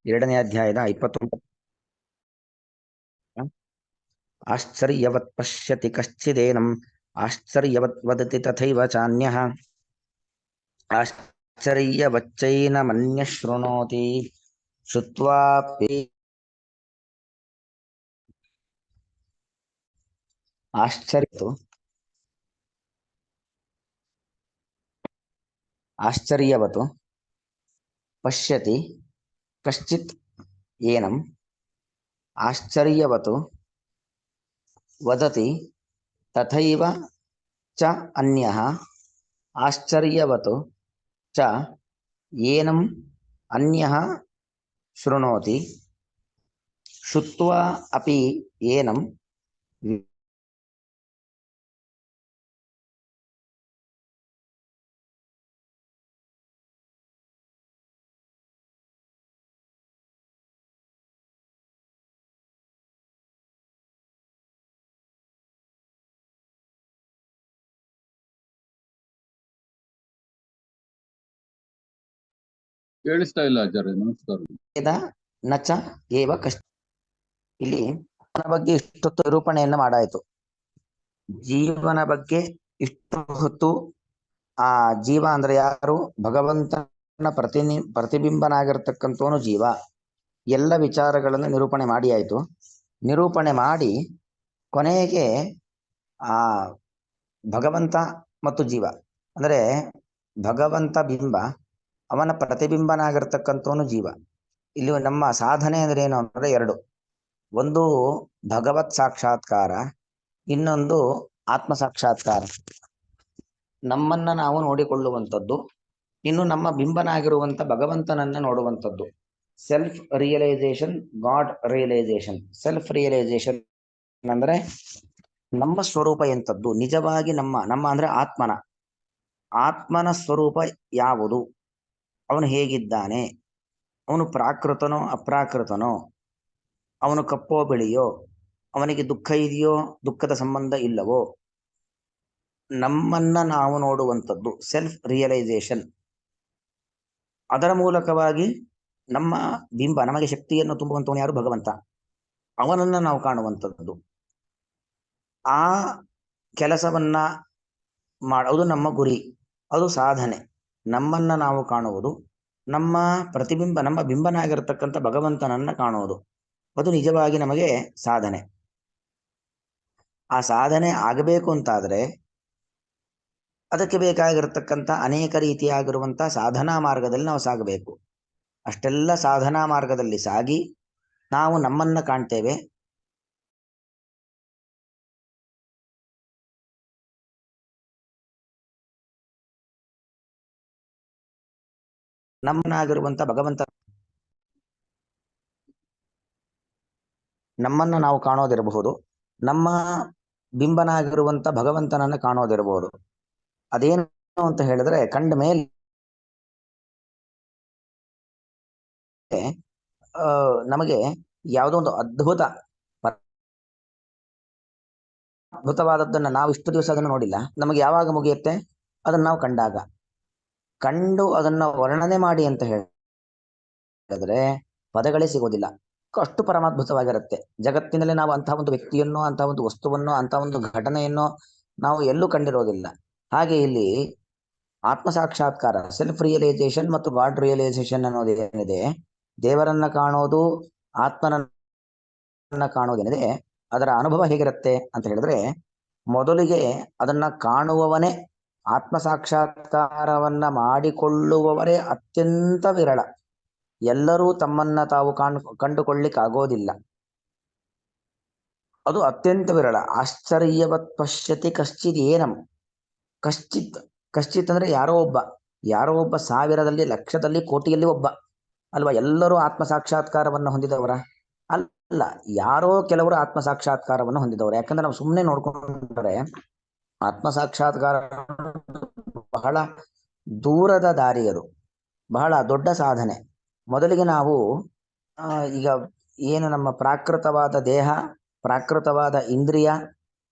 ಎರಡನೇ ಅಧ್ಯಾಯದ 29. ಆಶ್ಚರ್ಯವತ್ ಪಶ್ಯತಿ ಕಶ್ಚಿದೇನಂ ಆಶ್ಚರ್ಯವತ್ ವದತಿ ತಥೈವ ಚಾನ್ಯಃ ಆಶ್ಚರ್ಯವಚ್ಚೈನಮನ್ಯಃ ಶೃಣೋತಿ ಶ್ರುತ್ವಾಪಿ ಆಶ್ಚರ್ಯವತ್ ಪಶ್ಯತಿ ಕಶ್ಚಿತ್ ಏನಂ ಆಶ್ಚರ್ಯವತ್ ವದತಿ ತಥೈವ ಚ ಅನ್ಯಃ ಆಶ್ಚರ್ಯವತ್ ಚ ಏನಂ ಅನ್ಯಃ ಶೃಣೋತಿ ಶುತ್ವಾ ಅಪಿ ಏನಂ ಕೇಳಿಸ್ತಾ ಇಲ್ಲ ಆಚಾರ್ಯ, ನಮಸ್ಕಾರ. ನಚ ಏವ ಕಷ್ಟ. ಇಲ್ಲಿ ಜೀವನ ಬಗ್ಗೆ ಇಷ್ಟೊತ್ತು ನಿರೂಪಣೆಯನ್ನ ಮಾಡಾಯಿತು. ಜೀವನ ಬಗ್ಗೆ ಇಷ್ಟು ಹೊತ್ತು ಆ ಜೀವ ಅಂದ್ರೆ ಯಾರು? ಭಗವಂತನ ಪ್ರತಿಬಿಂಬನಾಗಿರ್ತಕ್ಕಂಥವನು ಜೀವ. ಎಲ್ಲ ವಿಚಾರಗಳನ್ನು ನಿರೂಪಣೆ ಮಾಡಿ ಆಯ್ತು. ನಿರೂಪಣೆ ಮಾಡಿ ಕೊನೆಗೆ ಆ ಭಗವಂತ ಮತ್ತು ಜೀವ ಅಂದ್ರೆ ಭಗವಂತ ಬಿಂಬ, ಅವನ ಪ್ರತಿಬಿಂಬನಾಗಿರ್ತಕ್ಕಂಥವನು ಜೀವ. ಇಲ್ಲಿ ನಮ್ಮ ಸಾಧನೆ ಅಂದ್ರೆ ಏನು ಅಂದ್ರೆ ಎರಡು. ಒಂದು ಭಗವತ್ ಸಾಕ್ಷಾತ್ಕಾರ, ಇನ್ನೊಂದು ಆತ್ಮ ಸಾಕ್ಷಾತ್ಕಾರ. ನಮ್ಮನ್ನ ನಾವು ನೋಡಿಕೊಳ್ಳುವಂಥದ್ದು, ಇನ್ನು ನಮ್ಮ ಬಿಂಬನಾಗಿರುವಂತ ಭಗವಂತನನ್ನ ನೋಡುವಂಥದ್ದು. Self realization, God realization. Self realization ಅಂದ್ರೆ ನಮ್ಮ ಸ್ವರೂಪ ಎಂಥದ್ದು, ನಿಜವಾಗಿ ನಮ್ಮ ಅಂದ್ರೆ ಆತ್ಮನ ಸ್ವರೂಪ ಯಾವುದು, ಅವನು ಹೇಗಿದ್ದಾನೆ, ಅವನು ಪ್ರಾಕೃತನೋ ಅಪ್ರಾಕೃತನೋ, ಅವನು ಕಪ್ಪೋ ಬಿಳಿಯೋ, ಅವನಿಗೆ ದುಃಖ ಇದೆಯೋ ದುಃಖದ ಸಂಬಂಧ ಇಲ್ಲವೋ, ನಮ್ಮನ್ನ ನಾವು ನೋಡುವಂಥದ್ದು ಸೆಲ್ಫ್ ರಿಯಲೈಸೇಷನ್. ಅದರ ಮೂಲಕವಾಗಿ ನಮ್ಮ ಬಿಂಬ, ನಮಗೆ ಶಕ್ತಿಯನ್ನು ತುಂಬುವಂತವನು ಯಾರು? ಭಗವಂತ. ಅವನನ್ನ ನಾವು ಕಾಣುವಂಥದ್ದು. ಆ ಕೆಲಸವನ್ನ ಮಾಡೋದು ನಮ್ಮ ಗುರಿ, ಅದು ಸಾಧನೆ. ನಮ್ಮನ್ನ ನಾವು ಕಾಣುವುದು, ನಮ್ಮ ಪ್ರತಿಬಿಂಬ, ನಮ್ಮ ಬಿಂಬನಾಗಿರ್ತಕ್ಕಂಥ ಭಗವಂತನನ್ನ ಕಾಣುವುದು, ಅದು ನಿಜವಾಗಿ ನಮಗೆ ಸಾಧನೆ. ಆ ಸಾಧನೆ ಆಗಬೇಕು ಅಂತಾದ್ರೆ ಅದಕ್ಕೆ ಬೇಕಾಗಿರ್ತಕ್ಕಂಥ ಅನೇಕ ರೀತಿಯಾಗಿರುವಂಥ ಸಾಧನಾ ಮಾರ್ಗದಲ್ಲಿ ನಾವು ಸಾಗಬೇಕು. ಅಷ್ಟೆಲ್ಲ ಸಾಧನಾ ಮಾರ್ಗದಲ್ಲಿ ಸಾಗಿ ನಾವು ನಮ್ಮನ್ನ ಕಾಣ್ತೇವೆ. ನಮ್ಮನಾಗಿರುವಂಥ ಭಗವಂತ ನಮ್ಮನ್ನ ನಾವು ಕಾಣೋದಿರಬಹುದು, ನಮ್ಮ ಬಿಂಬನಾಗಿರುವಂಥ ಭಗವಂತನನ್ನ ಕಾಣೋದಿರಬಹುದು. ಅದೇನು ಅಂತ ಹೇಳಿದ್ರೆ, ಕಂಡ ಮೇಲೆ ನಮಗೆ ಯಾವುದೋ ಒಂದು ಅದ್ಭುತವಾದದ್ದನ್ನ ನಾವು ಇಷ್ಟು ದಿವಸ ಅದನ್ನು ನೋಡಿಲ್ಲ. ನಮಗೆ ಯಾವಾಗ ಮುಗಿಯುತ್ತೆ? ಅದನ್ನ ನಾವು ಕಂಡು ಅದನ್ನ ವರ್ಣನೆ ಮಾಡಿ ಅಂತ ಹೇಳಿದ್ರೆ ಪದಗಳೇ ಸಿಗೋದಿಲ್ಲ. ಅಷ್ಟು ಪರಮಾದ್ಭುತವಾಗಿರುತ್ತೆ. ಜಗತ್ತಿನಲ್ಲಿ ನಾವು ಅಂತಹ ಒಂದು ವ್ಯಕ್ತಿಯನ್ನು, ಅಂತಹ ಒಂದು ವಸ್ತುವನ್ನು, ಅಂತಹ ಒಂದು ಘಟನೆಯನ್ನು ನಾವು ಎಲ್ಲೂ ಕಂಡಿರೋದಿಲ್ಲ. ಹಾಗೆ ಇಲ್ಲಿ ಆತ್ಮ ಸಾಕ್ಷಾತ್ಕಾರ, ಸೆಲ್ಫ್ ರಿಯಲೈಸೇಷನ್ ಮತ್ತು ಗಾಡ್ ರಿಯಲೈಸೇಷನ್ ಅನ್ನೋದು ಏನಿದೆ, ದೇವರನ್ನ ಕಾಣೋದು, ಆತ್ಮನನ್ನ ಕಾಣೋದೇನಿದೆ, ಅದರ ಅನುಭವ ಹೇಗಿರುತ್ತೆ ಅಂತ ಹೇಳಿದ್ರೆ, ಮೊದಲಿಗೆ ಅದನ್ನ ಕಾಣುವವನೇ, ಆತ್ಮ ಸಾಕ್ಷಾತ್ಕಾರವನ್ನ ಮಾಡಿಕೊಳ್ಳುವವರೇ ಅತ್ಯಂತ ವಿರಳ. ಎಲ್ಲರೂ ತಮ್ಮನ್ನ ತಾವು ಕಂಡುಕೊಳ್ಳಿಕ್ಕೆ ಆಗೋದಿಲ್ಲ, ಅದು ಅತ್ಯಂತ ವಿರಳ. ಆಶ್ಚರ್ಯವತ್ ಪಶ್ಯತಿ ಕಶ್ಚಿತ್ ಏನಂ. ಕಶ್ಚಿತ್ ಅಂದ್ರೆ ಯಾರೋ ಒಬ್ಬ, ಸಾವಿರದಲ್ಲಿ, ಲಕ್ಷದಲ್ಲಿ, ಕೋಟಿಯಲ್ಲಿ ಒಬ್ಬ ಅಲ್ವಾ? ಎಲ್ಲರೂ ಆತ್ಮ ಸಾಕ್ಷಾತ್ಕಾರವನ್ನು ಹೊಂದಿದವರ ಅಲ್ಲ, ಯಾರೋ ಕೆಲವರು ಆತ್ಮ ಸಾಕ್ಷಾತ್ಕಾರವನ್ನು ಹೊಂದಿದವರು. ಯಾಕಂದ್ರೆ ನಾವು ಸುಮ್ಮನೆ ನೋಡ್ಕೊಂಡ್ರೆ ಆತ್ಮ ಸಾಕ್ಷಾತ್ಕಾರ ಬಹಳ ದೂರದ ದಾರಿ, ಅದು ಬಹಳ ದೊಡ್ಡ ಸಾಧನೆ. ಮೊದಲಿಗೆ ನಾವು ಈಗ ಏನು ನಮ್ಮ ಪ್ರಾಕೃತವಾದ ದೇಹ, ಪ್ರಾಕೃತವಾದ ಇಂದ್ರಿಯ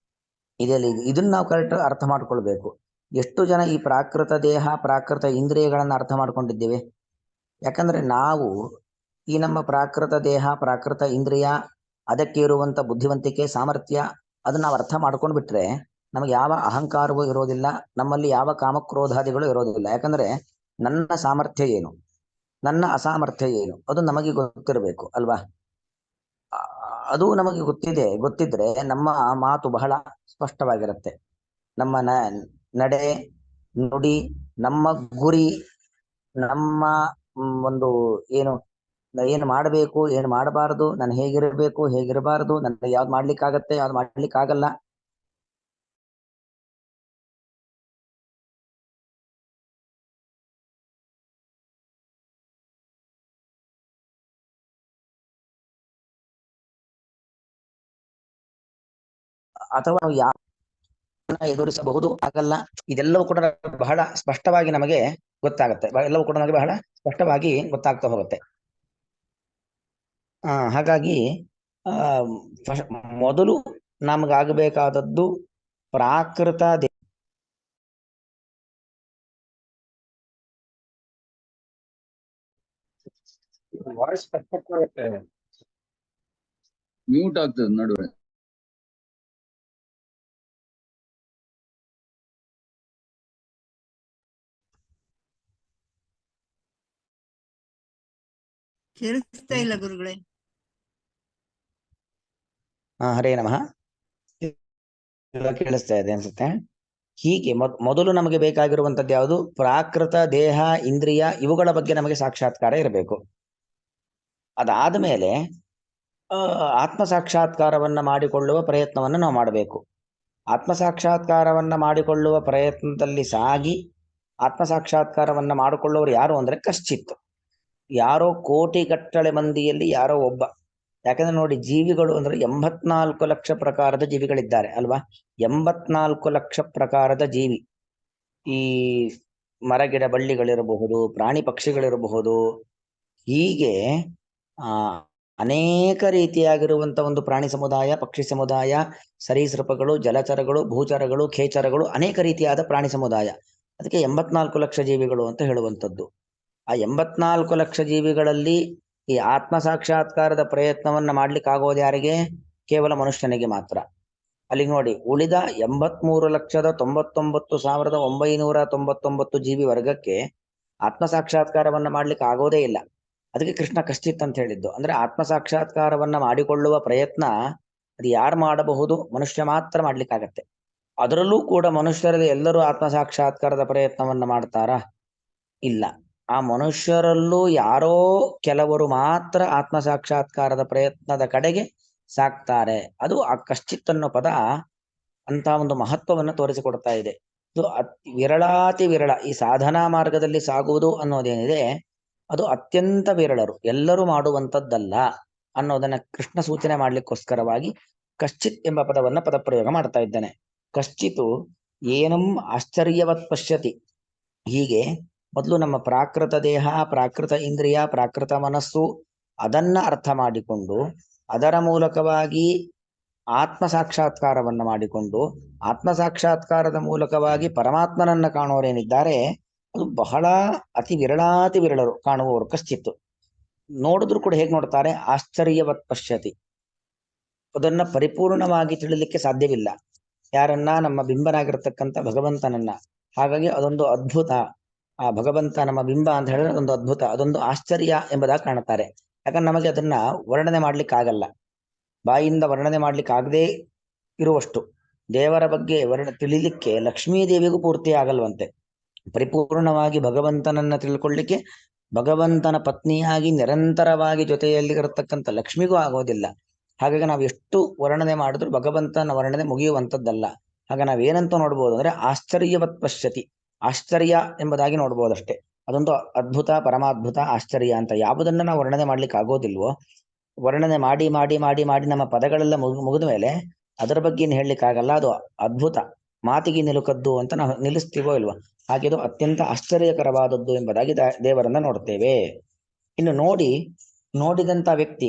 ಇದೆಯಲ್ಲಿ, ಇದನ್ನ ನಾವು ಕರೆಕ್ಟ್ ಅರ್ಥ ಮಾಡ್ಕೊಳ್ಬೇಕು. ಎಷ್ಟು ಜನ ಈ ಪ್ರಾಕೃತ ದೇಹ, ಪ್ರಾಕೃತ ಇಂದ್ರಿಯಗಳನ್ನ ಅರ್ಥ ಮಾಡ್ಕೊಂಡಿದ್ದೇವೆ? ಯಾಕಂದ್ರೆ ನಾವು ಈ ನಮ್ಮ ಪ್ರಾಕೃತ ದೇಹ, ಪ್ರಾಕೃತ ಇಂದ್ರಿಯ, ಅದಕ್ಕೆ ಇರುವಂತ ಬುದ್ಧಿವಂತಿಕೆ, ಸಾಮರ್ಥ್ಯ, ಅದನ್ನ ನಾವು ಅರ್ಥ ಮಾಡ್ಕೊಂಡು ಬಿಟ್ರೆ ನಮಗೆ ಯಾವ ಅಹಂಕಾರವೂ ಇರೋದಿಲ್ಲ, ನಮ್ಮಲ್ಲಿ ಯಾವ ಕಾಮಕ್ರೋಧಾದಿಗಳು ಇರೋದಿಲ್ಲ. ಯಾಕಂದ್ರೆ ನನ್ನ ಸಾಮರ್ಥ್ಯ ಏನು, ನನ್ನ ಅಸಾಮರ್ಥ್ಯ ಏನು, ಅದು ನಮಗೆ ಗೊತ್ತಿರಬೇಕು ಅಲ್ವಾ. ಅದು ನಮಗೆ ಗೊತ್ತಿದ್ರೆ ನಮ್ಮ ಮಾತು ಬಹಳ ಸ್ಪಷ್ಟವಾಗಿರುತ್ತೆ. ನಮ್ಮ ನಡೆ ನುಡಿ, ನಮ್ಮ ಗುರಿ, ನಮ್ಮ ಒಂದು ಏನು ಏನು ಮಾಡಬೇಕು, ಏನು ಮಾಡಬಾರದು, ನಾನು ಹೇಗಿರಬೇಕು, ಹೇಗಿರಬಾರದು, ನನ್ನ ಯಾವ್ದು ಮಾಡ್ಲಿಕ್ಕಾಗತ್ತೆ, ಯಾವ್ದು ಮಾಡ್ಲಿಕ್ಕಾಗಲ್ಲ, ಅಥವಾ ನಾವು ಯಾರನ್ನ ಎದುರಿಸಬಹುದು ಆಗಲ್ಲ, ಇದೆಲ್ಲವೂ ಕೂಡ ಬಹಳ ಸ್ಪಷ್ಟವಾಗಿ ನಮಗೆ ಗೊತ್ತಾಗುತ್ತೆ. ಎಲ್ಲವೂ ಕೂಡ ನಮಗೆ ಬಹಳ ಸ್ಪಷ್ಟವಾಗಿ ಗೊತ್ತಾಗ್ತಾ ಹೋಗುತ್ತೆ. ಹಾಗಾಗಿ ಮೊದಲು ನಮಗಾಗಬೇಕಾದದ್ದು ಪ್ರಾಕೃತ ವಾಯ್ಸ್ ಕಟ್ಟಾಗುತ್ತೆ, ಮ್ಯೂಟ್ ಆಗ್ತದೆ ನಡುವೆ. ಕೇಳಿಸ್ತಾ ಇಲ್ಲ ಗುರುಗಳೇ. ಹರೇ ನಮಃ. ಕೇಳಿಸ್ತಾ ಇದೆ ಅನ್ಸುತ್ತೆ. ಹೀಗೆ ಮೊದಲು ನಮಗೆ ಬೇಕಾಗಿರುವಂತದ್ದು ಯಾವುದು? ಪ್ರಾಕೃತ ದೇಹ, ಇಂದ್ರಿಯ, ಇವುಗಳ ಬಗ್ಗೆ ನಮಗೆ ಸಾಕ್ಷಾತ್ಕಾರ ಇರಬೇಕು. ಅದಾದ ಮೇಲೆ ಆತ್ಮ ಸಾಕ್ಷಾತ್ಕಾರವನ್ನ ಮಾಡಿಕೊಳ್ಳುವ ಪ್ರಯತ್ನವನ್ನು ನಾವು ಮಾಡಬೇಕು. ಆತ್ಮ ಸಾಕ್ಷಾತ್ಕಾರವನ್ನ ಮಾಡಿಕೊಳ್ಳುವ ಪ್ರಯತ್ನದಲ್ಲಿ ಸಾಗಿ ಆತ್ಮ ಸಾಕ್ಷಾತ್ಕಾರವನ್ನ ಮಾಡಿಕೊಳ್ಳುವವರು ಯಾರು ಅಂದ್ರೆ ಕಶ್ಚಿತ್, ಯಾರೋ ಕೋಟಿಗಟ್ಟಲೆ ಮಂದಿಯಲ್ಲಿ ಯಾರೋ ಒಬ್ಬ. ಯಾಕಂದ್ರೆ ನೋಡಿ, ಜೀವಿಗಳು ಅಂದ್ರೆ 84 ಲಕ್ಷ ಪ್ರಕಾರದ ಜೀವಿಗಳಿದ್ದಾರೆ ಅಲ್ವಾ. 84 ಲಕ್ಷ ಪ್ರಕಾರದ ಜೀವಿ. ಈ ಮರಗಿಡ ಬಳ್ಳಿಗಳಿರಬಹುದು, ಪ್ರಾಣಿ ಪಕ್ಷಿಗಳಿರಬಹುದು, ಹೀಗೆ ಅನೇಕ ರೀತಿಯಾಗಿರುವಂತ ಒಂದು ಪ್ರಾಣಿ ಸಮುದಾಯ, ಪಕ್ಷಿ ಸಮುದಾಯ, ಸರೀಸೃಪಗಳು, ಜಲಚರಗಳು, ಭೂಚರಗಳು, ಖೇಚರಗಳು, ಅನೇಕ ರೀತಿಯಾದ ಪ್ರಾಣಿ ಸಮುದಾಯ. ಅದಕ್ಕೆ 84 ಲಕ್ಷ ಜೀವಿಗಳು ಅಂತ ಹೇಳುವಂಥದ್ದು. ಆ 84 ಲಕ್ಷ ಜೀವಿಗಳಲ್ಲಿ ಈ ಆತ್ಮ ಸಾಕ್ಷಾತ್ಕಾರದ ಪ್ರಯತ್ನವನ್ನ ಮಾಡ್ಲಿಕ್ಕೆ ಆಗೋದು ಯಾರಿಗೆ? ಕೇವಲ ಮನುಷ್ಯನಿಗೆ ಮಾತ್ರ. ಅಲ್ಲಿ ನೋಡಿ, ಉಳಿದ 83,99,999 ಜೀವಿ ವರ್ಗಕ್ಕೆ ಆತ್ಮ ಸಾಕ್ಷಾತ್ಕಾರವನ್ನ ಮಾಡ್ಲಿಕ್ಕೆ ಆಗೋದೇ ಇಲ್ಲ. ಅದಕ್ಕೆ ಕೃಷ್ಣ ಕಶ್ಚಿತ್ ಅಂತ ಹೇಳಿದ್ದು. ಅಂದ್ರೆ ಆತ್ಮ ಸಾಕ್ಷಾತ್ಕಾರವನ್ನ ಮಾಡಿಕೊಳ್ಳುವ ಪ್ರಯತ್ನ ಅದು ಯಾರು ಮಾಡಬಹುದು? ಮನುಷ್ಯ ಮಾತ್ರ ಮಾಡ್ಲಿಕ್ಕಾಗತ್ತೆ. ಅದರಲ್ಲೂ ಕೂಡ ಮನುಷ್ಯರಲ್ಲಿ ಎಲ್ಲರೂ ಆತ್ಮ ಸಾಕ್ಷಾತ್ಕಾರದ ಪ್ರಯತ್ನವನ್ನ ಮಾಡ್ತಾರಾ? ಇಲ್ಲ. ಆ ಮನುಷ್ಯರಲ್ಲೂ ಯಾರೋ ಕೆಲವರು ಮಾತ್ರ ಆತ್ಮ ಸಾಕ್ಷಾತ್ಕಾರದ ಪ್ರಯತ್ನದ ಕಡೆಗೆ ಸಾಕ್ತಾರೆ. ಅದು ಆ ಕಶ್ಚಿತ್ ಅನ್ನೋ ಪದ ಅಂತ ಒಂದು ಮಹತ್ವವನ್ನು ತೋರಿಸಿಕೊಡ್ತಾ ಇದೆ. ಇದು ವಿರಳಾತಿ ವಿರಳ. ಈ ಸಾಧನಾ ಮಾರ್ಗದಲ್ಲಿ ಸಾಗುವುದು ಅನ್ನೋದೇನಿದೆ, ಅದು ಅತ್ಯಂತ ವಿರಳರು, ಎಲ್ಲರೂ ಮಾಡುವಂಥದ್ದಲ್ಲ ಅನ್ನೋದನ್ನ ಕೃಷ್ಣ ಸೂಚನೆ ಮಾಡ್ಲಿಕ್ಕೋಸ್ಕರವಾಗಿ ಕಶ್ಚಿತ್ ಎಂಬ ಪದವನ್ನ ಪದಪ್ರಯೋಗ ಮಾಡ್ತಾ ಇದ್ದಾನೆ. ಕಶ್ಚಿತು ಏನಂ ಆಶ್ಚರ್ಯವತ್ ಪಶ್ಯತಿ. ಹೀಗೆ ಮೊದಲು ನಮ್ಮ ಪ್ರಾಕೃತ ದೇಹ, ಪ್ರಾಕೃತ ಇಂದ್ರಿಯ, ಪ್ರಾಕೃತ ಮನಸ್ಸು, ಅದನ್ನ ಅರ್ಥ ಮಾಡಿಕೊಂಡು ಅದರ ಮೂಲಕವಾಗಿ ಆತ್ಮ ಸಾಕ್ಷಾತ್ಕಾರವನ್ನ ಮಾಡಿಕೊಂಡು ಆತ್ಮ ಸಾಕ್ಷಾತ್ಕಾರದ ಮೂಲಕವಾಗಿ ಪರಮಾತ್ಮನನ್ನ ಕಾಣುವರೇನಿದ್ದಾರೆ, ಅದು ಬಹಳ ಅತಿ ವಿರಳಾತಿ ವಿರಳರು ಕಾಣುವವರು ಕಶ್ಚಿತ್ತು. ನೋಡಿದ್ರು ಕೂಡ ಹೇಗೆ ನೋಡ್ತಾರೆ? ಆಶ್ಚರ್ಯವತ್ ಪಶ್ಯತಿ. ಅದನ್ನ ಪರಿಪೂರ್ಣವಾಗಿ ತಿಳಿಲಿಕ್ಕೆ ಸಾಧ್ಯವಿಲ್ಲ. ಯಾರನ್ನ? ನಮ್ಮ ಬಿಂಬನಾಗಿರ್ತಕ್ಕಂಥ ಭಗವಂತನನ್ನ. ಹಾಗಾಗಿ ಅದೊಂದು ಅದ್ಭುತ. ಆ ಭಗವಂತ ನಮ್ಮ ಬಿಂಬ ಅಂತ ಹೇಳಿದ್ರೆ ಅದೊಂದು ಅದ್ಭುತ, ಅದೊಂದು ಆಶ್ಚರ್ಯ ಎಂಬುದಾಗಿ ಕಾಣುತ್ತಾರೆ. ಯಾಕಂದ್ರೆ ನಮಗೆ ಅದನ್ನ ವರ್ಣನೆ ಮಾಡ್ಲಿಕ್ಕೆ ಆಗಲ್ಲ, ಬಾಯಿಂದ ವರ್ಣನೆ ಮಾಡ್ಲಿಕ್ಕೆ ಆಗದೆ ಇರುವಷ್ಟು ದೇವರ ಬಗ್ಗೆ ತಿಳಿಲಿಕ್ಕೆ ಲಕ್ಷ್ಮೀ ದೇವಿಗೂ ಪೂರ್ತಿ ಆಗಲ್ವಂತೆ. ಪರಿಪೂರ್ಣವಾಗಿ ಭಗವಂತನನ್ನ ತಿಳ್ಕೊಳ್ಳಿಕ್ಕೆ ಭಗವಂತನ ಪತ್ನಿಯಾಗಿ ನಿರಂತರವಾಗಿ ಜೊತೆಯಲ್ಲಿ ಇರತಕ್ಕಂಥ ಲಕ್ಷ್ಮಿಗೂ ಆಗೋದಿಲ್ಲ. ಹಾಗಾಗಿ ನಾವು ಎಷ್ಟು ವರ್ಣನೆ ಮಾಡಿದ್ರು ಭಗವಂತನ ವರ್ಣನೆ ಮುಗಿಯುವಂಥದ್ದಲ್ಲ. ಹಾಗೆ ನಾವೇನಂತ ನೋಡ್ಬೋದು ಅಂದ್ರೆ ಆಶ್ಚರ್ಯವತ್ ಪಶ್ಯತಿ, ಆಶ್ಚರ್ಯ ಎಂಬುದಾಗಿ ನೋಡ್ಬೋದಷ್ಟೇ. ಅದೊಂದು ಅದ್ಭುತ, ಪರಮಾದ್ಭುತ, ಆಶ್ಚರ್ಯ ಅಂತ ಯಾವುದನ್ನ ನಾವು ವರ್ಣನೆ ಮಾಡ್ಲಿಕ್ಕೆ ಆಗೋದಿಲ್ವೋ, ವರ್ಣನೆ ಮಾಡಿ ಮಾಡಿ ಮಾಡಿ ಮಾಡಿ ನಮ್ಮ ಪದಗಳೆಲ್ಲ ಮುಗಿದ ಮೇಲೆ ಅದರ ಬಗ್ಗೆ ಏನು ಹೇಳಲಿಕ್ಕಾಗಲ್ಲ. ಅದು ಅದ್ಭುತ, ಮಾತಿಗೆ ನಿಲುಕದ್ದು ಅಂತ ನಾವು ನಿಲ್ಲಿಸ್ತೀವೋ ಇಲ್ವೋ, ಹಾಗೆ ಇದು ಅತ್ಯಂತ ಆಶ್ಚರ್ಯಕರವಾದದ್ದು ಎಂಬುದಾಗಿ ದೇವರನ್ನ ನೋಡ್ತೇವೆ. ಇನ್ನು ನೋಡಿದಂತ ವ್ಯಕ್ತಿ,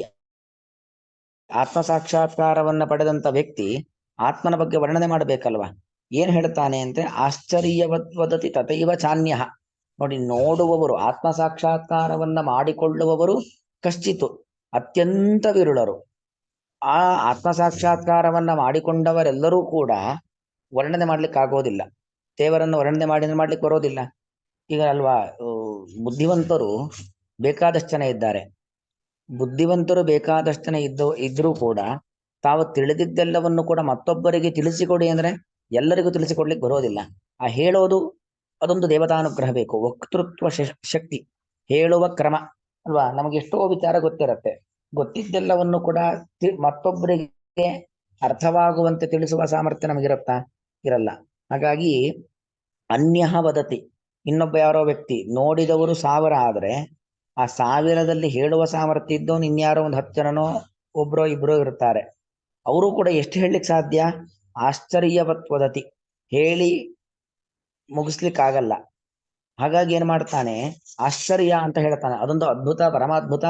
ಆತ್ಮ ಸಾಕ್ಷಾತ್ಕಾರವನ್ನ ಪಡೆದಂತ ವ್ಯಕ್ತಿ ಆತ್ಮನ ಬಗ್ಗೆ ವರ್ಣನೆ ಮಾಡಬೇಕಲ್ವಾ. ಏನ್ ಹೇಳ್ತಾನೆ ಅಂದ್ರೆ ಆಶ್ಚರ್ಯವದ್ವದತಿ ತಥೈವ ಚಾನ್ಯ. ನೋಡಿ, ನೋಡುವವರು, ಆತ್ಮ ಸಾಕ್ಷಾತ್ಕಾರವನ್ನ ಮಾಡಿಕೊಳ್ಳುವವರು ಕಶ್ಚಿತು ಅತ್ಯಂತ ವಿರುಳರು. ಆ ಆತ್ಮ ಸಾಕ್ಷಾತ್ಕಾರವನ್ನ ಮಾಡಿಕೊಂಡವರೆಲ್ಲರೂ ಕೂಡ ವರ್ಣನೆ ಮಾಡ್ಲಿಕ್ಕೆ ಆಗೋದಿಲ್ಲ. ದೇವರನ್ನು ವರ್ಣನೆ ಮಾಡ್ಲಿಕ್ಕೆ ಬರೋದಿಲ್ಲ. ಈಗ ಅಲ್ವಾ, ಬುದ್ಧಿವಂತರು ಬೇಕಾದಷ್ಟು ಜನ ಇದ್ದಾರೆ. ಬುದ್ಧಿವಂತರು ಬೇಕಾದಷ್ಟು ಜನ ಇದ್ರೂ ಕೂಡ ತಾವು ತಿಳಿದಿದ್ದೆಲ್ಲವನ್ನು ಕೂಡ ಮತ್ತೊಬ್ಬರಿಗೆ ತಿಳಿಸಿಕೊಡಿ ಅಂದ್ರೆ ಎಲ್ಲರಿಗೂ ತಿಳಿಸಿಕೊಡ್ಲಿಕ್ಕೆ ಬರೋದಿಲ್ಲ. ಆ ಹೇಳೋದು ಅದೊಂದು ದೇವತಾನುಗ್ರಹ ಬೇಕು, ವಕ್ತೃತ್ವ ಶಕ್ತಿ, ಹೇಳುವ ಕ್ರಮ ಅಲ್ವಾ. ನಮಗೆ ಎಷ್ಟೋ ವಿಚಾರ ಗೊತ್ತಿರತ್ತೆ, ಗೊತ್ತಿದ್ದೆಲ್ಲವನ್ನು ಕೂಡ ಮತ್ತೊಬ್ಬರಿಗೆ ಅರ್ಥವಾಗುವಂತೆ ತಿಳಿಸುವ ಸಾಮರ್ಥ್ಯ ನಮಗಿರತ್ತಾ? ಇರಲ್ಲ. ಹಾಗಾಗಿ ಅನ್ಯ ವದತಿ, ಇನ್ನೊಬ್ಬ ಯಾರೋ ವ್ಯಕ್ತಿ ನೋಡಿದವರು 1000 ಆದ್ರೆ ಆ 1000ದಲ್ಲಿ ಹೇಳುವ ಸಾಮರ್ಥ್ಯ ಇದ್ದವನು ಇನ್ಯಾರೋ ಒಂದು 10 ಜನನೋ ಒಬ್ರೋ ಇಬ್ರೋ ಇರ್ತಾರೆ. ಅವರು ಕೂಡ ಎಷ್ಟು ಹೇಳಲಿಕ್ಕೆ ಸಾಧ್ಯ? ಆಶ್ಚರ್ಯವತ್ ವದತಿ, ಹೇಳಿ ಮುಗಿಸ್ಲಿಕ್ಕಾಗಲ್ಲ. ಹಾಗಾಗಿ ಏನ್ ಮಾಡ್ತಾನೆ, ಆಶ್ಚರ್ಯ ಅಂತ ಹೇಳ್ತಾನೆ. ಅದೊಂದು ಅದ್ಭುತ, ಪರಮಾದ್ಭುತ,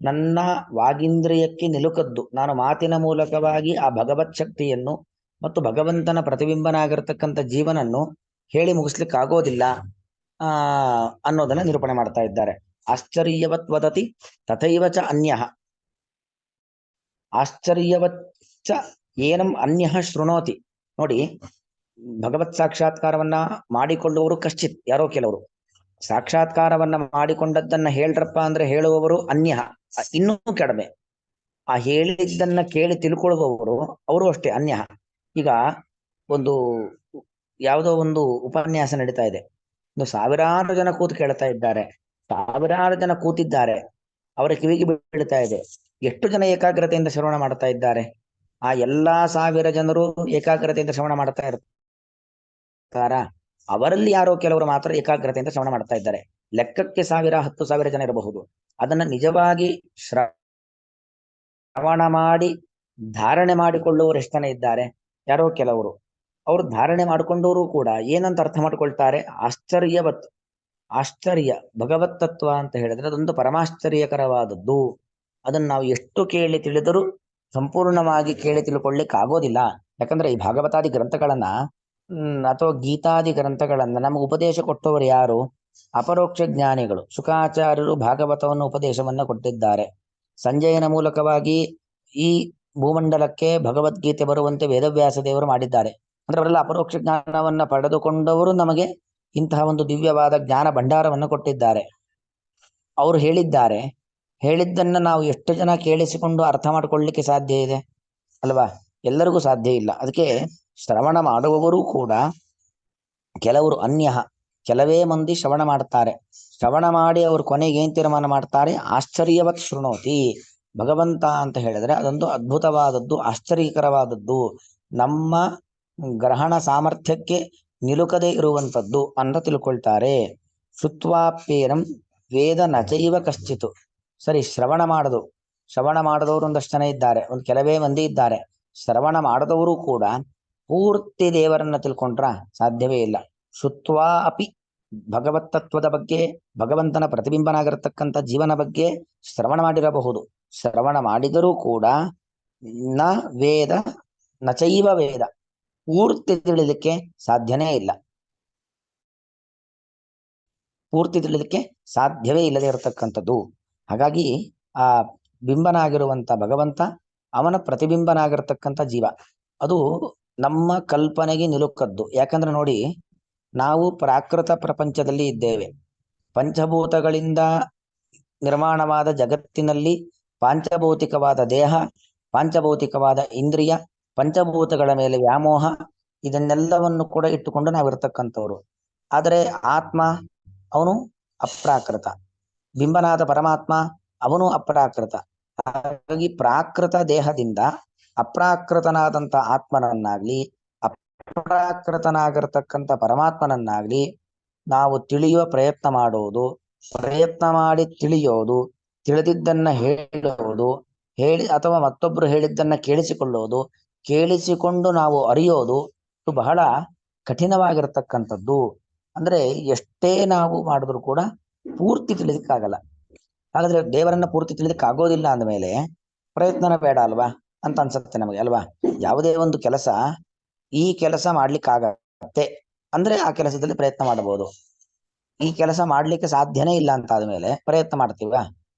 ನನ್ನ ವಾಗಿಂದ್ರಿಯಕ್ಕೆ ನಿಲುಕದ್ದು. ನಾನು ಮಾತಿನ ಮೂಲಕವಾಗಿ ಆ ಭಗವತ್ ಶಕ್ತಿಯನ್ನು ಮತ್ತು ಭಗವಂತನ ಪ್ರತಿಬಿಂಬನಾಗಿರ್ತಕ್ಕಂಥ ಜೀವನನ್ನು ಹೇಳಿ ಮುಗಿಸ್ಲಿಕ್ಕಾಗೋದಿಲ್ಲ ಅನ್ನೋದನ್ನ ನಿರೂಪಣೆ ಮಾಡ್ತಾ ಇದ್ದಾರೆ. ಆಶ್ಚರ್ಯವತ್ ವದತಿ ತಥೈವ ಚ ಅನ್ಯಃ, ಆಶ್ಚರ್ಯವತ್ ಚ ಏನಂ ಅನ್ಯಃ ಶೃಣೋತಿ. ನೋಡಿ, ಭಗವತ್ ಸಾಕ್ಷಾತ್ಕಾರವನ್ನ ಮಾಡಿಕೊಳ್ಳುವವರು ಕಶ್ಚಿತ್, ಯಾರೋ ಕೆಲವರು. ಸಾಕ್ಷಾತ್ಕಾರವನ್ನ ಮಾಡಿಕೊಂಡದ್ದನ್ನ ಹೇಳ್ರಪ್ಪ ಅಂದ್ರೆ ಹೇಳುವವರು ಅನ್ಯಃ, ಇನ್ನೂ ಕಡಿಮೆ. ಆ ಹೇಳಿದ್ದನ್ನ ಕೇಳಿ ತಿಳ್ಕೊಳ್ಳುವವರು ಅವರು ಅಷ್ಟೇ ಅನ್ಯಃ. ಈಗ ಒಂದು ಯಾವುದೋ ಒಂದು ಉಪನ್ಯಾಸ ನಡೀತಾ ಇದೆ, ಒಂದು 1000 ಜನ ಕೂತು ಕೇಳ್ತಾ ಇದ್ದಾರೆ, 1000 ಜನ ಕೂತಿದ್ದಾರೆ, ಅವರ ಕಿವಿಗೆ ಬೀಳ್ತಾ ಇದೆ. ಎಷ್ಟು ಜನ ಏಕಾಗ್ರತೆಯಿಂದ ಶ್ರವಣ ಮಾಡ್ತಾ ಇದ್ದಾರೆ? ಆ ಎಲ್ಲಾ 1000 ಜನರು ಏಕಾಗ್ರತೆಯಿಂದ ಶ್ರವಣ ಮಾಡ್ತಾ ಇರ್ತಾರ? ಅವರಲ್ಲಿ ಯಾರೋ ಕೆಲವರು ಮಾತ್ರ ಏಕಾಗ್ರತೆಯಿಂದ ಶ್ರವಣ ಮಾಡ್ತಾ ಇದ್ದಾರೆ. ಲೆಕ್ಕಕ್ಕೆ 1000, 10,000 ಜನ ಇರಬಹುದು. ಅದನ್ನ ನಿಜವಾಗಿ ಶ್ರವಣ ಮಾಡಿ ಧಾರಣೆ ಮಾಡಿಕೊಳ್ಳುವವರು ಎಷ್ಟು ಜನ ಇದ್ದಾರೆ? ಯಾರೋ ಕೆಲವರು. ಅವರು ಧಾರಣೆ ಮಾಡಿಕೊಂಡವರು ಕೂಡ ಏನಂತ ಅರ್ಥ ಮಾಡ್ಕೊಳ್ತಾರೆ? ಆಶ್ಚರ್ಯವತ್, ಆಶ್ಚರ್ಯ ಭಗವತ್ ತತ್ವ ಅಂತ ಹೇಳಿದ್ರೆ ಅದೊಂದು ಪರಮಾಶ್ಚರ್ಯಕರವಾದದ್ದು. ಅದನ್ನು ನಾವು ಎಷ್ಟು ಕೇಳಿ ತಿಳಿದರೂ ಸಂಪೂರ್ಣವಾಗಿ ಕೇಳಿ ತಿಳ್ಕೊಳ್ಳಿಕ್ಕೆ ಆಗೋದಿಲ್ಲ. ಯಾಕಂದ್ರೆ ಈ ಭಾಗವತಾದಿ ಗ್ರಂಥಗಳನ್ನ ಅಥವಾ ಗೀತಾದಿ ಗ್ರಂಥಗಳನ್ನ ನಮಗೆ ಉಪದೇಶ ಕೊಟ್ಟವರು ಯಾರು? ಅಪರೋಕ್ಷ ಜ್ಞಾನಿಗಳು. ಶುಕಾಚಾರ್ಯರು ಭಾಗವತವನ್ನು ಉಪದೇಶವನ್ನ ಕೊಟ್ಟಿದ್ದಾರೆ. ಸಂಜಯನ ಮೂಲಕವಾಗಿ ಈ ಭೂಮಂಡಲಕ್ಕೆ ಭಗವದ್ಗೀತೆ ಬರುವಂತೆ ವೇದವ್ಯಾಸ ದೇವರು ಮಾಡಿದ್ದಾರೆ. ಅಂದ್ರೆ ಅವರೆಲ್ಲ ಅಪರೋಕ್ಷ ಜ್ಞಾನವನ್ನ ಪಡೆದುಕೊಂಡವರು ನಮಗೆ ಇಂತಹ ಒಂದು ದಿವ್ಯವಾದ ಜ್ಞಾನ ಭಂಡಾರವನ್ನು ಕೊಟ್ಟಿದ್ದಾರೆ. ಅವರು ಹೇಳಿದ್ದಾರೆ. ಹೇಳಿದ್ದನ್ನ ನಾವು ಎಷ್ಟು ಜನ ಕೇಳಿಸಿಕೊಂಡು ಅರ್ಥ ಮಾಡ್ಕೊಳ್ಳಿಕ್ಕೆ ಸಾಧ್ಯ ಇದೆ ಅಲ್ವಾ? ಎಲ್ಲರಿಗೂ ಸಾಧ್ಯ ಇಲ್ಲ. ಅದಕ್ಕೆ ಶ್ರವಣ ಮಾಡುವವರು ಕೂಡ ಕೆಲವರು ಅನ್ಯ, ಕೆಲವೇ ಮಂದಿ ಶ್ರವಣ ಮಾಡ್ತಾರೆ. ಶ್ರವಣ ಮಾಡಿ ಅವರು ಕೊನೆಗೆ ಏನ್ ತೀರ್ಮಾನ ಮಾಡ್ತಾರೆ? ಆಶ್ಚರ್ಯವತ್ ಶೃಣೋತಿ. ಭಗವಂತ ಅಂತ ಹೇಳಿದ್ರೆ ಅದೊಂದು ಅದ್ಭುತವಾದದ್ದು, ಆಶ್ಚರ್ಯಕರವಾದದ್ದು, ನಮ್ಮ ಗ್ರಹಣ ಸಾಮರ್ಥ್ಯಕ್ಕೆ ನಿಲುಕದೇ ಇರುವಂಥದ್ದು ಅಂತ ತಿಳ್ಕೊಳ್ತಾರೆ. ಶುತ್ವಾಪ್ಯೇನಂ ವೇದ ನಚೈವ ಕಶ್ಚಿತು. ಸರಿ, ಶ್ರವಣ ಮಾಡದವರು ಒಂದಷ್ಟು ಜನ ಇದ್ದಾರೆ, ಒಂದು ಕೆಲವೇ ಮಂದಿ ಇದ್ದಾರೆ. ಶ್ರವಣ ಮಾಡದವರು ಕೂಡ ಪೂರ್ತಿ ದೇವರನ್ನ ತಿಳ್ಕೊಂಡ್ರ ಸಾಧ್ಯವೇ ಇಲ್ಲ. ಶುತ್ವಾ ಅಪಿ, ಭಗವತ್ ತತ್ವದ ಬಗ್ಗೆ, ಭಗವಂತನ ಪ್ರತಿಬಿಂಬನಾಗಿರತಕ್ಕಂಥ ಜೀವನ ಬಗ್ಗೆ ಶ್ರವಣ ಮಾಡಿರಬಹುದು. ಶ್ರವಣ ಮಾಡಿದರೂ ಕೂಡ ನ ವೇದ ನಚೈವ ವೇದ, ಪೂರ್ತಿ ತಿಳಿಲಿಕ್ಕೆ ಸಾಧ್ಯನೇ ಇಲ್ಲ. ಪೂರ್ತಿ ತಿಳಿಲಿಕ್ಕೆ ಸಾಧ್ಯವೇ ಇಲ್ಲದೆ ಇರತಕ್ಕಂಥದ್ದು. ಹಾಗಾಗಿ ಆ ಬಿಂಬನಾಗಿರುವಂತ ಭಗವಂತ, ಅವನ ಪ್ರತಿಬಿಂಬನಾಗಿರ್ತಕ್ಕಂಥ ಜೀವ, ಅದು ನಮ್ಮ ಕಲ್ಪನೆಗೆ ನಿಲುಕದ್ದು. ಯಾಕಂದ್ರೆ ನೋಡಿ, ನಾವು ಪ್ರಾಕೃತ ಪ್ರಪಂಚದಲ್ಲಿ ಇದ್ದೇವೆ. ಪಂಚಭೂತಗಳಿಂದ ನಿರ್ಮಾಣವಾದ ಜಗತ್ತಿನಲ್ಲಿ ಪಾಂಚಭೌತಿಕವಾದ ದೇಹ, ಪಾಂಚಭೌತಿಕವಾದ ಇಂದ್ರಿಯ, ಪಂಚಭೂತಗಳ ಮೇಲೆ ವ್ಯಾಮೋಹ, ಇದನ್ನೆಲ್ಲವನ್ನು ಕೂಡ ಇಟ್ಟುಕೊಂಡು ನಾವಿರ್ತಕ್ಕಂಥವ್ರು. ಆದರೆ ಆತ್ಮ ಅವನು ಅಪ್ರಾಕೃತ, ಬಿಂಬನಾದ ಪರಮಾತ್ಮ ಅವನು ಅಪ್ರಾಕೃತ. ಹಾಗಾಗಿ ಪ್ರಾಕೃತ ದೇಹದಿಂದ ಅಪ್ರಾಕೃತನಾದಂಥ ಆತ್ಮನನ್ನಾಗ್ಲಿ, ಅಪ್ರಾಕೃತನಾಗಿರ್ತಕ್ಕಂಥ ಪರಮಾತ್ಮನನ್ನಾಗ್ಲಿ ನಾವು ತಿಳಿಯುವ ಪ್ರಯತ್ನ ಮಾಡುವುದು, ಪ್ರಯತ್ನ ಮಾಡಿ ತಿಳಿಯೋದು, ತಿಳಿದಿದ್ದನ್ನ ಹೇಳುವುದು, ಅಥವಾ ಮತ್ತೊಬ್ರು ಹೇಳಿದ್ದನ್ನ ಕೇಳಿಸಿಕೊಳ್ಳುವುದು, ಕೇಳಿಸಿಕೊಂಡು ನಾವು ಅರಿಯೋದು, ಇದು ಬಹಳ ಕಠಿಣವಾಗಿರ್ತಕ್ಕಂಥದ್ದು. ಅಂದ್ರೆ ಎಷ್ಟೇ ನಾವು ಮಾಡಿದ್ರು ಕೂಡ ಪೂರ್ತಿ ತಿಳಿದಕ್ಕಾಗಲ್ಲ. ಹಾಗಾದ್ರೆ ದೇವರನ್ನ ಪೂರ್ತಿ ತಿಳಿದಕ್ಕಾಗೋದಿಲ್ಲ ಅಂದಮೇಲೆ ಪ್ರಯತ್ನನ ಬೇಡ ಅಲ್ವಾ ಅಂತ ಅನ್ಸುತ್ತೆ ನಮಗೆ ಅಲ್ವಾ? ಯಾವುದೇ ಒಂದು ಕೆಲಸ, ಈ ಕೆಲಸ ಮಾಡ್ಲಿಕ್ಕಾಗತ್ತೆ ಅಂದ್ರೆ ಆ ಕೆಲಸದಲ್ಲಿ ಪ್ರಯತ್ನ ಮಾಡಬಹುದು. ಈ ಕೆಲಸ ಮಾಡ್ಲಿಕ್ಕೆ ಸಾಧ್ಯನೇ ಇಲ್ಲ ಅಂತ ಆದ್ಮೇಲೆ ಪ್ರಯತ್ನ ಮಾಡ್ತೀವ?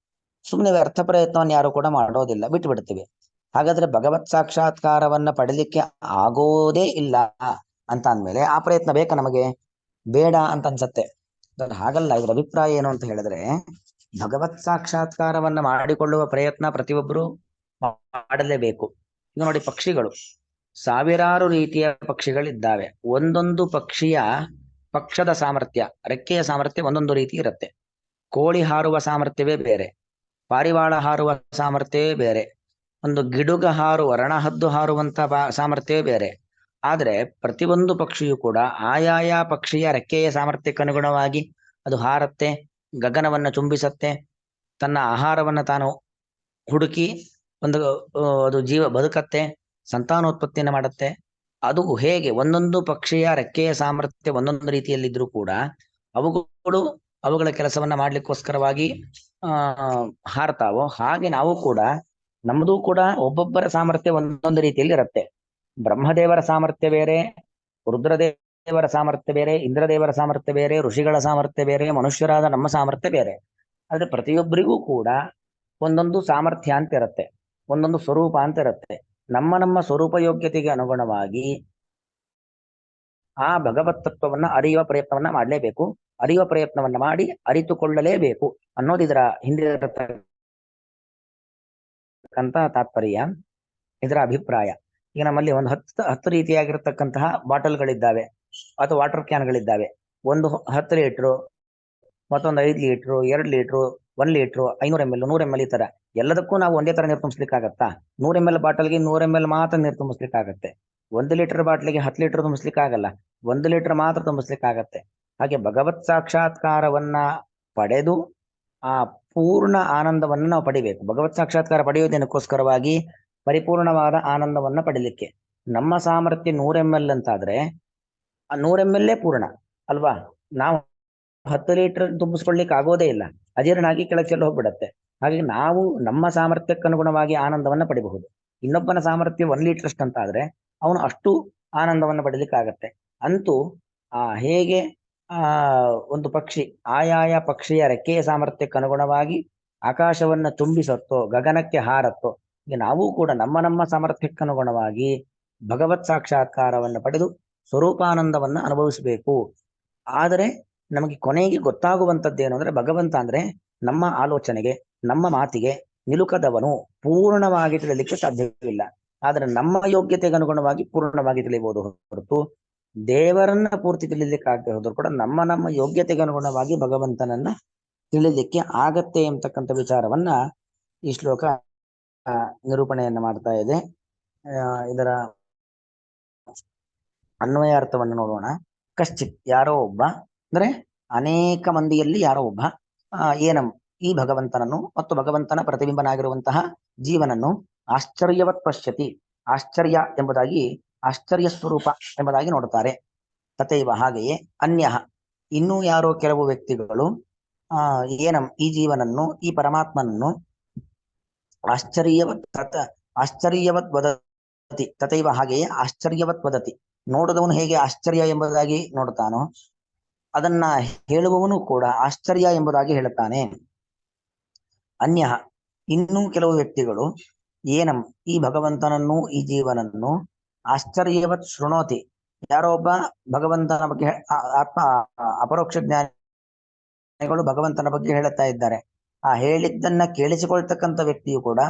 ಸುಮ್ಮನೆ ವ್ಯರ್ಥ ಪ್ರಯತ್ನವನ್ನು ಯಾರು ಕೂಡ ಮಾಡೋದಿಲ್ಲ, ಬಿಟ್ಟು ಬಿಡ್ತೀವಿ. ಹಾಗಾದ್ರೆ ಭಗವತ್ ಸಾಕ್ಷಾತ್ಕಾರವನ್ನ ಪಡಿಲಿಕ್ಕೆ ಆಗೋದೇ ಇಲ್ಲ ಅಂತ ಅಂದ್ಮೇಲೆ ಆ ಪ್ರಯತ್ನ ಬೇಕಾ ನಮಗೆ? ಬೇಡ ಅಂತ ಅನ್ಸತ್ತೆ. ಹಾಗಲ್ಲ, ಇದ್ರ ಅಭಿಪ್ರಾಯ ಏನು ಅಂತ ಹೇಳಿದ್ರೆ, ಭಗವತ್ ಸಾಕ್ಷಾತ್ಕಾರವನ್ನ ಮಾಡಿಕೊಳ್ಳುವ ಪ್ರಯತ್ನ ಪ್ರತಿಯೊಬ್ಬರು ಮಾಡಲೇಬೇಕು. ಈಗ ನೋಡಿ, ಪಕ್ಷಿಗಳು, ಸಾವಿರಾರು ರೀತಿಯ ಪಕ್ಷಿಗಳಿದ್ದಾವೆ. ಒಂದೊಂದು ಪಕ್ಷಿಯ ಪಕ್ಷದ ಸಾಮರ್ಥ್ಯ, ರೆಕ್ಕೆಯ ಸಾಮರ್ಥ್ಯ ಒಂದೊಂದು ರೀತಿ ಇರುತ್ತೆ. ಕೋಳಿ ಹಾರುವ ಸಾಮರ್ಥ್ಯವೇ ಬೇರೆ, ಪಾರಿವಾಳ ಹಾರುವ ಸಾಮರ್ಥ್ಯವೇ ಬೇರೆ, ಒಂದು ಗಿಡುಗ ಹಾರುವ, ರಣಹದ್ದು ಹಾರುವಂತ ಸಾಮರ್ಥ್ಯವೇ ಬೇರೆ. ಆದ್ರೆ ಪ್ರತಿಯೊಂದು ಪಕ್ಷಿಯು ಕೂಡ ಆಯಾಯ ಪಕ್ಷಿಯ ರೆಕ್ಕೆಯ ಸಾಮರ್ಥ್ಯಕ್ಕೆ ಅನುಗುಣವಾಗಿ ಅದು ಹಾರತ್ತೆ, ಗಗನವನ್ನ ಚುಂಬಿಸತ್ತೆ, ತನ್ನ ಆಹಾರವನ್ನ ತಾನು ಹುಡುಕಿ ಒಂದು ಅದು ಜೀವ ಬದುಕತ್ತೆ, ಸಂತಾನೋತ್ಪತ್ತಿಯನ್ನು ಮಾಡುತ್ತೆ. ಅದು ಹೇಗೆ ಒಂದೊಂದು ಪಕ್ಷಿಯ ರೆಕ್ಕೆಯ ಸಾಮರ್ಥ್ಯ ಒಂದೊಂದು ರೀತಿಯಲ್ಲಿದ್ರೂ ಕೂಡ ಅವುಗಳು ಅವುಗಳ ಕೆಲಸವನ್ನ ಮಾಡ್ಲಿಕ್ಕೋಸ್ಕರವಾಗಿ ಹಾರ್ತಾವೋ, ಹಾಗೆ ನಾವು ಕೂಡ ನಮ್ಮದು ಕೂಡ ಒಬ್ಬೊಬ್ಬರ ಸಾಮರ್ಥ್ಯ ಒಂದೊಂದು ರೀತಿಯಲ್ಲಿ ಇರುತ್ತೆ. ಬ್ರಹ್ಮದೇವರ ಸಾಮರ್ಥ್ಯ ಬೇರೆ, ರುದ್ರದೇವರ ಸಾಮರ್ಥ್ಯ ಬೇರೆ, ಇಂದ್ರದೇವರ ಸಾಮರ್ಥ್ಯ ಬೇರೆ, ಋಷಿಗಳ ಸಾಮರ್ಥ್ಯ ಬೇರೆ, ಮನುಷ್ಯರಾದ ನಮ್ಮ ಸಾಮರ್ಥ್ಯ ಬೇರೆ. ಆದ್ರೆ ಪ್ರತಿಯೊಬ್ಬರಿಗೂ ಕೂಡ ಒಂದೊಂದು ಸಾಮರ್ಥ್ಯ ಅಂತ ಇರುತ್ತೆ, ಒಂದೊಂದು ಸ್ವರೂಪ ಅಂತ ಇರುತ್ತೆ. ನಮ್ಮ ನಮ್ಮ ಸ್ವರೂಪ ಯೋಗ್ಯತೆಗೆ ಅನುಗುಣವಾಗಿ ಆ ಭಗವತ್ ತತ್ವವನ್ನ ಅರಿಯುವ ಪ್ರಯತ್ನವನ್ನ ಮಾಡಲೇಬೇಕು. ಅರಿಯುವ ಪ್ರಯತ್ನವನ್ನ ಮಾಡಿ ಅರಿತುಕೊಳ್ಳಲೇಬೇಕು ಅನ್ನೋದು ಇದರ ಹಿಂದೆ ತಾತ್ಪರ್ಯ, ಇದರ ಅಭಿಪ್ರಾಯ. ಈಗ ನಮ್ಮಲ್ಲಿ ಒಂದು 10 ರೀತಿಯಾಗಿರ್ತಕ್ಕಂತಹ ಬಾಟಲ್ಗಳಿದ್ದಾವೆ ಅಥವಾ ವಾಟರ್ ಕ್ಯಾನ್ಗಳಿದ್ದಾವೆ. ಒಂದು 10 ಲೀಟ್ರು, ಮತ್ತೊಂದು 5 litre, 2 litre, 1 litre, 500 ml, 100 ml, ಈ ತರ ಎಲ್ಲದಕ್ಕೂ ನಾವು ಒಂದೇ ತರ ನೀರು ತುಂಬಿಸ್ಲಿಕ್ಕಾಗತ್ತಾ? 100 ml ಬಾಟಲ್ಗೆ 100 ml ಮಾತ್ರ ನೀರು ತುಂಬಿಸ್ಲಿಕ್ಕಾಗತ್ತೆ. 1 ಲೀಟರ್ ಬಾಟ್ಲಿಗೆ 10 ಲೀಟರ್ ತುಂಬಿಸ್ಲಿಕ್ಕಾಗಲ್ಲ, 1 ಲೀಟರ್ ಮಾತ್ರ ತುಂಬಿಸ್ಲಿಕ್ಕಾಗತ್ತೆ. ಹಾಗೆ ಭಗವತ್ ಸಾಕ್ಷಾತ್ಕಾರವನ್ನ ಪಡೆದು ಆ ಪೂರ್ಣ ಆನಂದವನ್ನ ನಾವು ಪಡಿಬೇಕು. ಭಗವತ್ ಸಾಕ್ಷಾತ್ಕಾರ ಪಡೆಯೋದಕ್ಕೋಸ್ಕರವಾಗಿ ಪರಿಪೂರ್ಣವಾದ ಆನಂದವನ್ನ ಪಡಿಲಿಕ್ಕೆ ನಮ್ಮ ಸಾಮರ್ಥ್ಯ 100 ml ಅಂತಾದ್ರೆ ಆ 100 ml ಪೂರ್ಣ ಅಲ್ವಾ? ನಾವು 10 ಲೀಟರ್ ತುಂಬಿಸ್ಕೊಳ್ಲಿಕ್ಕೆ ಆಗೋದೇ ಇಲ್ಲ, ಅಜೀರ್ಣ ಆಗಿ ಕೆಳಗೆ ಚೆಲ್ಲ ಹೋಗ್ಬಿಡತ್ತೆ. ಹಾಗಾಗಿ ನಾವು ನಮ್ಮ ಸಾಮರ್ಥ್ಯಕ್ಕೆ ಅನುಗುಣವಾಗಿ ಆನಂದವನ್ನ ಪಡಿಬಹುದು. ಇನ್ನೊಬ್ಬನ ಸಾಮರ್ಥ್ಯ 1 ಲೀಟರ್ ಅಷ್ಟು ಅಂತ ಆದ್ರೆ ಅವನು ಅಷ್ಟು ಆನಂದವನ್ನ ಪಡಿಲಿಕ್ಕೆ ಆಗತ್ತೆ. ಅಂತೂ ಹೇಗೆ ಒಂದು ಪಕ್ಷಿ ಆಯಾಯ ಪಕ್ಷಿಯ ರೆಕ್ಕೆಯ ಸಾಮರ್ಥ್ಯಕ್ಕೆ ಅನುಗುಣವಾಗಿ ಆಕಾಶವನ್ನ ತುಂಬಿಸತ್ತೋ, ಗಗನಕ್ಕೆ ಹಾರತ್ತೋ, ಈಗ ನಾವು ಕೂಡ ನಮ್ಮ ನಮ್ಮ ಸಾಮರ್ಥ್ಯಕ್ಕೆ ಅನುಗುಣವಾಗಿ ಭಗವತ್ ಸಾಕ್ಷಾತ್ಕಾರವನ್ನು ಪಡೆದು ಸ್ವರೂಪಾನಂದವನ್ನ ಅನುಭವಿಸಬೇಕು. ಆದರೆ ನಮಗೆ ಕೊನೆಗೆ ಗೊತ್ತಾಗುವಂಥದ್ದೇನು ಅಂದ್ರೆ, ಭಗವಂತ ಅಂದ್ರೆ ನಮ್ಮ ಆಲೋಚನೆಗೆ, ನಮ್ಮ ಮಾತಿಗೆ ನಿಲುಕದವನು, ಪೂರ್ಣವಾಗಿ ತಿಳಿಯಲಿಕ್ಕೆ ಸಾಧ್ಯವಿಲ್ಲ. ಆದ್ರೆ ನಮ್ಮ ಯೋಗ್ಯತೆಗೆ ಅನುಗುಣವಾಗಿ ಪೂರ್ಣವಾಗಿ ತಿಳಿಯಬಹುದು ಹೊರತು ದೇವರನ್ನ ಪೂರ್ತಿ ತಿಳಿಲಿಕ್ಕೆ ಆಗದೆ ಹೋದ್ರು ಕೂಡ ನಮ್ಮ ನಮ್ಮ ಯೋಗ್ಯತೆಗೆ ಅನುಗುಣವಾಗಿ ಭಗವಂತನನ್ನ ತಿಳಿಲಿಕ್ಕೆ ಆಗತ್ತೆ ಎಂಬತಕ್ಕಂಥ ವಿಚಾರವನ್ನ ಈ ಶ್ಲೋಕ ನಿರೂಪಣೆಯನ್ನ ಮಾಡ್ತಾ ಇದೆ. ಇದರ ಅನ್ವಯಾರ್ಥವನ್ನು ನೋಡೋಣ. ಕಶ್ಚಿತ್, ಯಾರೋ ಒಬ್ಬ, ಅಂದ್ರೆ ಅನೇಕ ಮಂದಿಯಲ್ಲಿ ಯಾರೋ ಒಬ್ಬ, ಏನಂ, ಈ ಭಗವಂತನನ್ನು ಮತ್ತು ಭಗವಂತನ ಪ್ರತಿಬಿಂಬನಾಗಿರುವಂತಹ ಜೀವನನ್ನು ಆಶ್ಚರ್ಯವತ್ ಪಶ್ಯತಿ, ಆಶ್ಚರ್ಯ ಎಂಬುದಾಗಿ, ಆಶ್ಚರ್ಯ ಸ್ವರೂಪ ಎಂಬುದಾಗಿ ನೋಡುತ್ತಾರೆ. ತಥೈವ, ಹಾಗೆಯೇ, ಅನ್ಯ, ಇನ್ನೂ ಯಾರೋ ಕೆಲವು ವ್ಯಕ್ತಿಗಳು ಏನಂ, ಈ ಜೀವನನ್ನು, ಈ ಪರಮಾತ್ಮನನ್ನು ಆಶ್ಚರ್ಯವತ್ ವದತಿ, ತಥೈವ, ಹಾಗೆಯೇ ಆಶ್ಚರ್ಯವತ್ ವದತಿ, ನೋಡಿದವನು ಹೇಗೆ ಆಶ್ಚರ್ಯ ಎಂಬುದಾಗಿ ನೋಡುತ್ತಾನೋ ಅದನ್ನ ಹೇಳುವವನು ಕೂಡ ಆಶ್ಚರ್ಯ ಎಂಬುದಾಗಿ ಹೇಳುತ್ತಾನೆ. ಅನ್ಯ, ಇನ್ನೂ ಕೆಲವು ವ್ಯಕ್ತಿಗಳು ಏನಂ, ಈ ಭಗವಂತನನ್ನು, ಈ ಜೀವನನ್ನು ಆಶ್ಚರ್ಯವತ್ ಶೃಣೋತಿ, ಯಾರೋ ಒಬ್ಬ ಭಗವಂತನ ಬಗ್ಗೆ, ಆತ್ಮ ಅಪರೋಕ್ಷ ಜ್ಞಾನಿಗಳು ಭಗವಂತನ ಬಗ್ಗೆ ಹೇಳುತ್ತಾ ಇದ್ದಾರೆ. ಆ ಹೇಳಿದ್ದನ್ನ ಕೇಳಿಸಿಕೊಳ್ತಕ್ಕಂಥ ವ್ಯಕ್ತಿಯು ಕೂಡ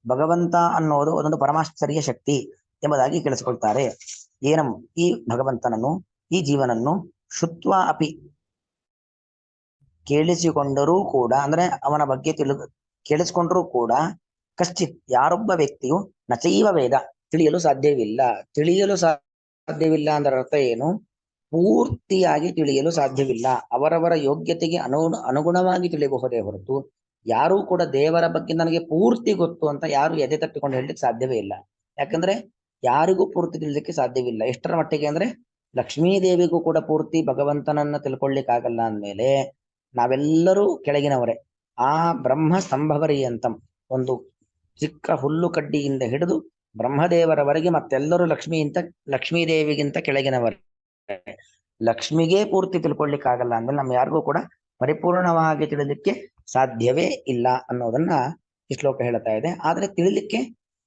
ಭಗವಂತ ಅನ್ನೋದು ಒಂದೊಂದು ಪರಮಾಶ್ಚರ್ಯ ಶಕ್ತಿ ಎಂಬುದಾಗಿ ಕೇಳಿಸಿಕೊಳ್ತಾರೆ. ಏನಂ, ಈ ಭಗವಂತನನ್ನು, ಈ ಜೀವನನ್ನು ಶುತ್ವ ಅಪಿ, ಕೇಳಿಸಿಕೊಂಡರೂ ಕೂಡ, ಅಂದ್ರೆ ಅವನ ಬಗ್ಗೆ ಕೇಳಿಸಿಕೊಂಡರೂ ಕೂಡ, ಕಶ್ಚಿತ್, ಯಾರೊಬ್ಬ ವ್ಯಕ್ತಿಯು ನಚೈವ ವೇದ, ತಿಳಿಯಲು ಸಾಧ್ಯವಿಲ್ಲ. ತಿಳಿಯಲು ಸಾಧ್ಯವಿಲ್ಲ ಅಂದ್ರೆ ಅರ್ಥ ಏನು? ಪೂರ್ತಿಯಾಗಿ ತಿಳಿಯಲು ಸಾಧ್ಯವಿಲ್ಲ. ಅವರವರ ಯೋಗ್ಯತೆಗೆ ಅನುಗುಣವಾಗಿ ತಿಳಿಯಬಹುದೇ ಹೊರತು ಯಾರೂ ಕೂಡ ದೇವರ ಬಗ್ಗೆ ನನಗೆ ಪೂರ್ತಿ ಗೊತ್ತು ಅಂತ ಯಾರು ಎದೆ ತಟ್ಟಿಕೊಂಡು ಹೇಳಲಿಕ್ಕೆ ಸಾಧ್ಯವೇ ಇಲ್ಲ. ಯಾಕಂದ್ರೆ ಯಾರಿಗೂ ಪೂರ್ತಿ ತಿಳಿಲಿಕ್ಕೆ ಸಾಧ್ಯವಿಲ್ಲ. ಎಷ್ಟರ ಮಟ್ಟಿಗೆ ಅಂದ್ರೆ ಲಕ್ಷ್ಮೀದೇವಿಗೂ ಕೂಡ ಪೂರ್ತಿ ಭಗವಂತನನ್ನ ತಿಳ್ಕೊಳ್ಳಿಕ್ಕಾಗಲ್ಲ ಅಂದ್ಮೇಲೆ ನಾವೆಲ್ಲರೂ ಕೆಳಗಿನವರೇ. ಆ ಬ್ರಹ್ಮ ಸ್ತಂಭವರಿ ಅಂತ ಒಂದು ಚಿಕ್ಕ ಹುಲ್ಲು ಕಡ್ಡಿಯಿಂದ ಹಿಡಿದು ಬ್ರಹ್ಮದೇವರವರೆಗೆ ಮತ್ತೆಲ್ಲರೂ ಲಕ್ಷ್ಮೀದೇವಿಗಿಂತ ಕೆಳಗಿನವರೇ. ಲಕ್ಷ್ಮಿಗೆ ಪೂರ್ತಿ ತಿಳ್ಕೊಳ್ಳಿಕ್ಕಾಗಲ್ಲ ಅಂದ್ಮೇಲೆ ನಮ್ಮ ಯಾರಿಗೂ ಕೂಡ ಪರಿಪೂರ್ಣವಾಗಿ ತಿಳಿಲಿಕ್ಕೆ ಸಾಧ್ಯವೇ ಇಲ್ಲ ಅನ್ನೋದನ್ನ ಈ ಶ್ಲೋಕ ಹೇಳ್ತಾ ಇದೆ. ಆದ್ರೆ ತಿಳಿಲಿಕ್ಕೆ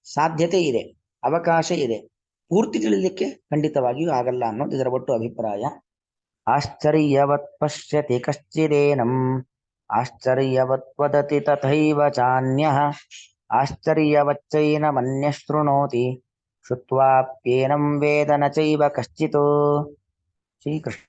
ಸಾಧ್ಯತೆ ಇದೆ, ಅವಕಾಶ ಇದೆ. ಪೂರ್ತಿ ತಿಳಿಲಿಕ್ಕೆ ಖಂಡಿತವಾಗಿಯೂ ಆಗಲ್ಲ ಅನ್ನೋದು ಇದರ ಒಟ್ಟು ಅಭಿಪ್ರಾಯ. ಆಶ್ಚರ್ಯವತ್ ಪಶ್ಯತಿ ಕಶ್ಚಿದೇನಂ ಆಶ್ಚರ್ಯವತ್ ವದತಿ ತಥೈವ ಚಾನ್ಯಃ ಆಶ್ಚರ್ಯವಚ್ಚೈನಮನ್ಯಃ ಶೃಣೋತಿ ಶುತ್ವಾಪ್ಯೇನಂ ವೇದ ನ ಚೈವ ಕಶ್ಚಿತ್. ಶ್ರೀಕೃಷ್ಣ.